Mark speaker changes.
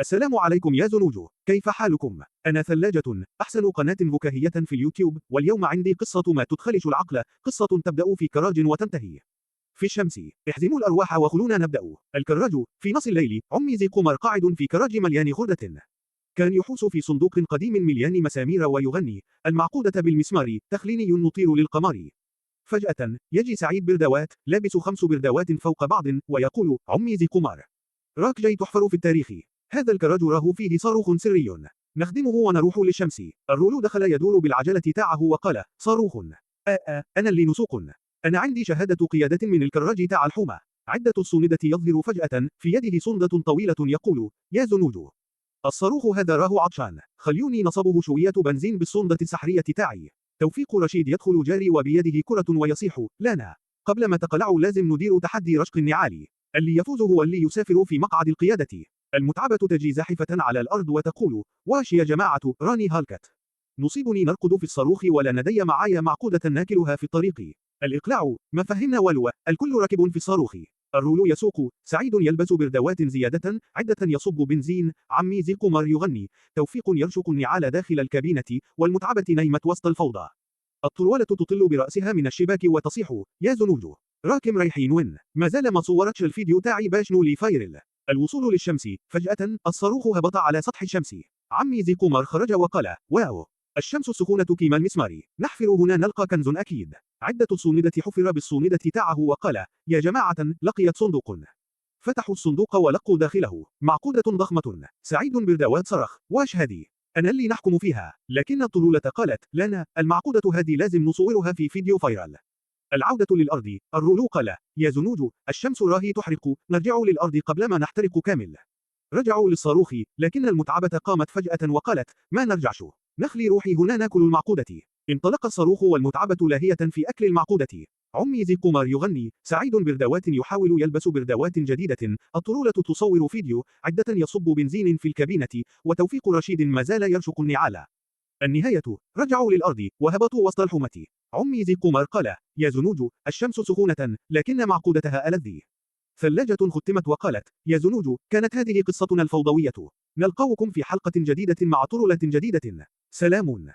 Speaker 1: السلام عليكم يا زنوج، كيف حالكم؟ أنا ثلاجة، أحسن قناة فكاهية في اليوتيوب، واليوم عندي قصة ما تدخلش العقل، قصة تبدأ في كراج وتنتهي في الشمس. احزموا الأرواح وخلونا نبدأ. الكراج. في نص الليل، عمي ذي قمر قاعد في كراج مليان خردة. كان يحوس في صندوق قديم مليان مسامير ويغني: المعقودة بالمسمار، تخليني نطير للقمر. فجأة، يجي سعيد بردوات، لابس 5 بردوات فوق بعض، ويقول: عمي ذي قمر، راك جاي تحفر في التاريخ. هذا الكراج راه فيه صاروخ سري، نخدمه ونروح للشمس. الرولو دخل يدور بالعجلة تاعه وقال: صاروخ؟ أنا اللي نسوق. أنا عندي شهادة قيادة من الكراج تاع الحومة. عدة الصندة يظهر فجأة، في يده صندة طويلة يقول: يا زنوج، الصاروخ هذا راه عطشان، خليوني نصبه شوية بنزين بالصندة السحرية تاعي. توفيق رشيد يدخل جاري وبيده كرة ويصيح: لانا، قبل ما تقلعوا لازم ندير تحدي رشق النعال. اللي يفوز هو اللي يسافر في مقعد القيادة. المتعبة تجي زاحفة على الأرض وتقول: واش يا جماعة، راني هالكت. نصيبني نرقد في الصاروخ ولا ندي معايا معقودة ناكلها في الطريق. الإقلاع، ما فهمنا والو، الكل راكب في الصاروخ. الرولو يسوق، سعيد يلبس بردوات زيادة، عدة يصب بنزين، عمي ذي قمر يغني، توفيق يرشق النعال داخل الكابينة، والمتعبة نيمت وسط الفوضى. الطروالة تطل برأسها من الشباك وتصيح: يا زنوج، راكم رايحين وين؟ ما زال ما صورتش الفيديو تاعي باش نولي فايرل. الوصول للشمس. فجأة، الصاروخ هبط على سطح الشمس. عمي ذي قمر خرج وقال: واو، الشمس سخونة كيما المسمار، نحفر هنا نلقى كنز أكيد. عدة الصندة حفر بالصندة تاعه وقال: يا جماعة، لقيت صندوق. فتحوا الصندوق ولقوا داخله معقودة ضخمة. سعيد بردوات صرخ: واش هذه؟ أنا اللي نحكم فيها. لكن الطلولة قالت: لانا، المعقودة هذه لازم نصورها في فيديو فايرال. العودة للأرض. الرولو قال: يا زنوج، الشمس راهي تحرق، نرجع للأرض قبل ما نحترق كامل. رجعوا للصاروخ، لكن المتعبة قامت فجأة وقالت: ما نرجعش، نخلي روحي هنا ناكل المعقودة. انطلق الصاروخ والمتعبة لاهية في أكل المعقودة. عمي ذي قمر يغني، سعيد بردوات يحاول يلبس بردوات جديدة، الطلولة تصور فيديو، عدة يصب بنزين في الكابينة، وتوفيق رشيد ما زال يرشق النعال. النهاية. رجعوا للأرض وهبطوا وسط الحمة. عمي ذي قمر قال: يا زنوج، الشمس سخونة، لكن معقودتها ألذ. ثلاجة ختمت وقالت: يا زنوج، كانت هذه قصتنا الفوضوية. نلقاكم في حلقة جديدة مع طرلة جديدة. سلام.